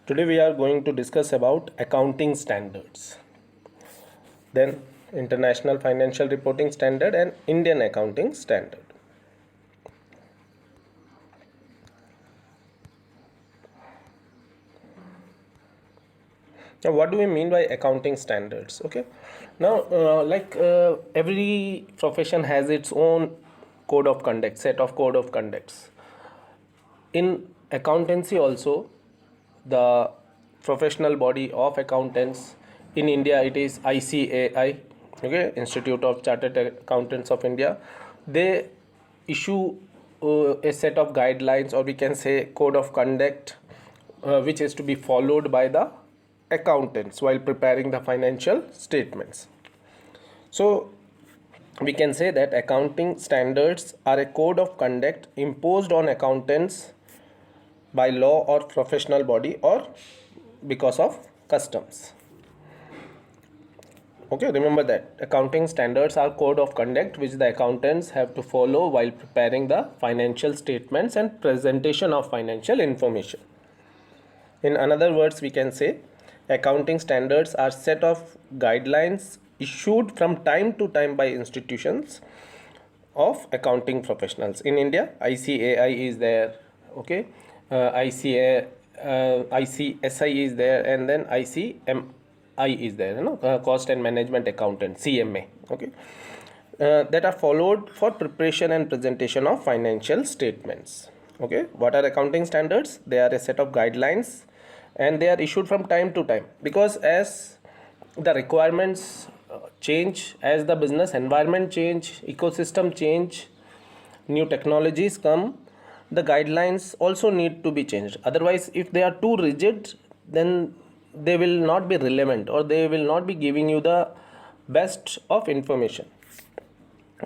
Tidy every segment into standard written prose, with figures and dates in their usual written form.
Today we are going to discuss about accounting standards, then International Financial Reporting Standard and Indian Accounting Standard. Now, what do we mean by accounting standards? Okay, now every profession has its own code of conduct, set of code of conducts. In accountancy also, the professional body of accountants in India, it is ICAI, okay, Institute of Chartered Accountants of India. They issue a set of guidelines, or we can say code of conduct, which is to be followed by the accountants while preparing the financial statements. So we can say that accounting standards are a code of conduct imposed on accountants by law or professional body or because of customs. Okay, remember that accounting standards are code of conduct which the accountants have to follow while preparing the financial statements and presentation of financial information. In other words, we can say accounting standards are set of guidelines issued from time to time by institutions of accounting professionals. In India, ICAI is there, okay, ICSI is there, and then ICMI is there, Cost and Management Accountant, CMA, okay, that are followed for preparation and presentation of financial statements. Okay, what are accounting standards? They are a set of guidelines and they are issued from time to time, because as the requirements change, as the business environment change, ecosystem change, new technologies come, the guidelines also need to be changed. Otherwise, if they are too rigid, then they will not be relevant, or they will not be giving you the best of information.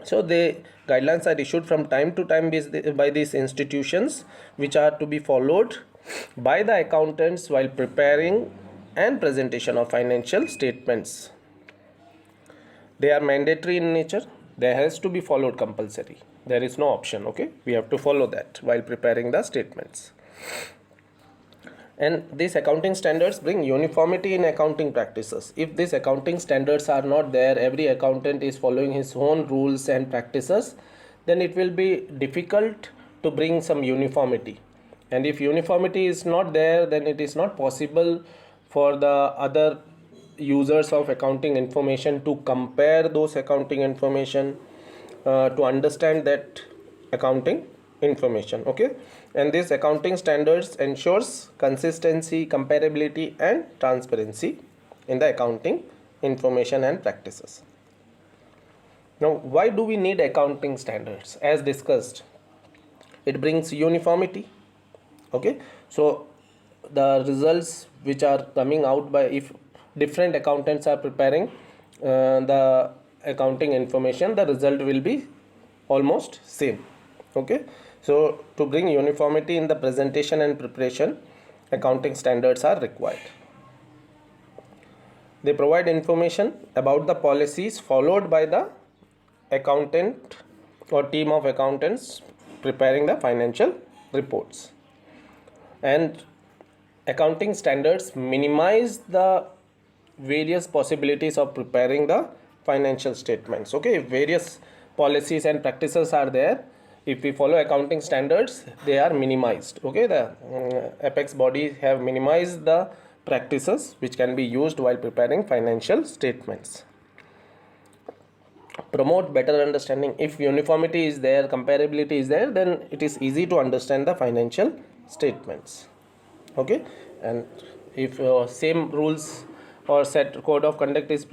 So the guidelines are issued from time to time by these institutions, which are to be followed by the accountants while preparing and presentation of financial statements. They are mandatory in nature. They has to be followed compulsory. There is no option. Okay, we have to follow that while preparing the statements. And these accounting standards bring uniformity in accounting practices. If these accounting standards are not there, every accountant is following his own rules and practices, then it will be difficult to bring some uniformity. And if uniformity is not there, then it is not possible for the other users of accounting information to compare those accounting information, to understand that accounting information. Okay, and these accounting standards ensures consistency, comparability and transparency in the accounting information and practices. Now, why do we need accounting standards? As discussed, it brings uniformity. Okay, so the results which are coming out by, if different accountants are preparing the accounting information, the result will be almost same. Okay, so to bring uniformity in the presentation and preparation, accounting standards are required. They provide information about the policies followed by the accountant or team of accountants preparing the financial reports. And accounting standards minimize the various possibilities of preparing the financial statements. Okay, if various policies and practices are there, if we follow accounting standards, they are minimized. Okay, the apex bodies have minimized the practices which can be used while preparing financial statements. Promote better understanding. If uniformity is there, comparability is there, then it is easy to understand the financial statements. Okay, and if same rules or set code of conduct is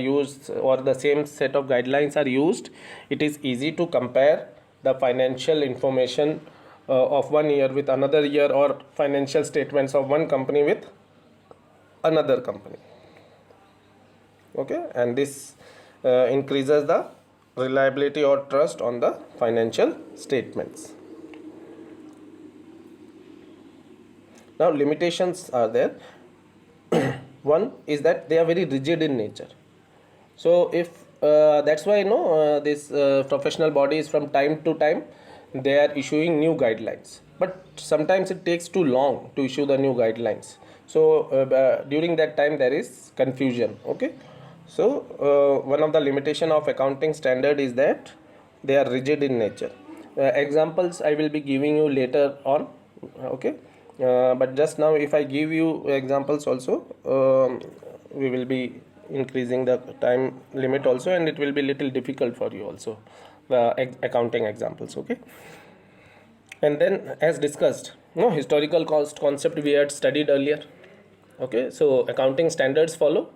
used, or the same set of guidelines are used, it is easy to compare the financial information of one year with another year, or financial statements of one company with another company. Okay, and this increases the reliability or trust on the financial statements. Now, limitations are there. One is that they are very rigid in nature. So if that's why this professional bodies from time to time, they are issuing new guidelines, but sometimes it takes too long to issue the new guidelines. So during that time there is confusion. Okay, so one of the limitation of accounting standard is that they are rigid in nature. Examples I will be giving you later on. Okay, but just now if I give you examples also, we will be increasing the time limit also, and it will be little difficult for you also, the accounting examples. Okay, and then as discussed, no, historical cost concept we had studied earlier. Okay, so accounting standards follow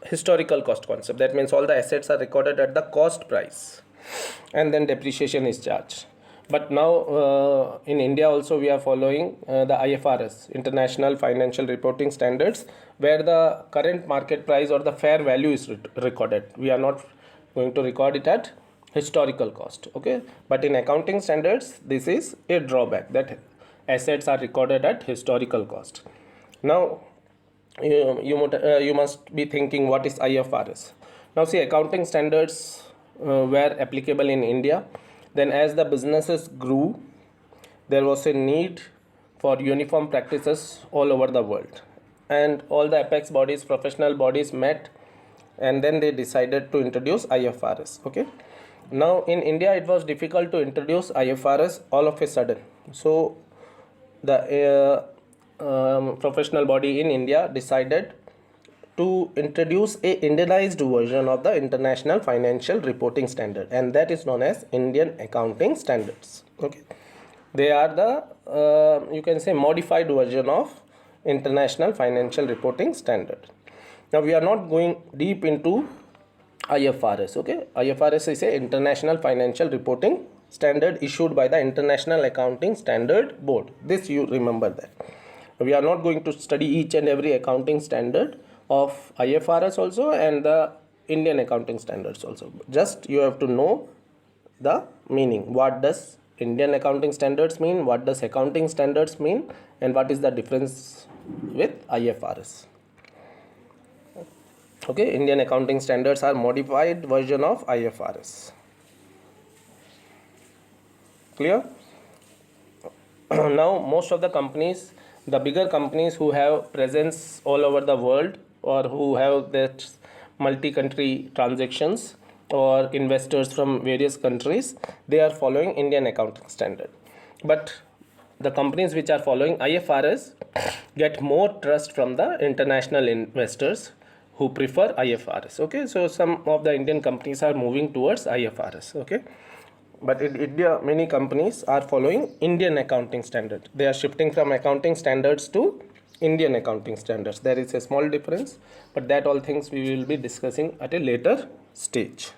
historical cost concept. That means all the assets are recorded at the cost price, and then depreciation is charged. But now in India also we are following the IFRS, International Financial Reporting Standards, where the current market price or the fair value is recorded. We are not going to record it at historical cost. Okay, but in accounting standards this is a drawback, that assets are recorded at historical cost. Now you must be thinking, what is IFRS? Now see, accounting standards were applicable in India. Then as the businesses grew, there was a need for uniform practices all over the world, and all the apex bodies, professional bodies met, and then they decided to introduce IFRS. Okay, now in India it was difficult to introduce IFRS all of a sudden. So the professional body in India decided to introduce a Indianized version of the International Financial Reporting Standard, and that is known as Indian Accounting Standards. Okay, they are the you can say modified version of International Financial Reporting Standard. Now we are not going deep into IFRS. Okay, IFRS is a International Financial Reporting Standard issued by the International Accounting Standard Board. This you remember that. We are not going to study each and every accounting standard of IFRS also and the Indian accounting standards also. Just you have to know the meaning. What does Indian accounting standards mean? What does accounting standards mean? And what is the difference with IFRS? Okay, Indian accounting standards are modified version of IFRS. Clear? Now most of the companies, the bigger companies who have presence all over the world, or who have that multi-country transactions, or investors from various countries, they are following Indian accounting standard. But the companies which are following IFRS get more trust from the international investors who prefer IFRS. Okay, so some of the Indian companies are moving towards IFRS. Okay, but in India many companies are following Indian accounting standard. They are shifting from accounting standards to Indian accounting standards. There is a small difference, but that all things we will be discussing at a later stage.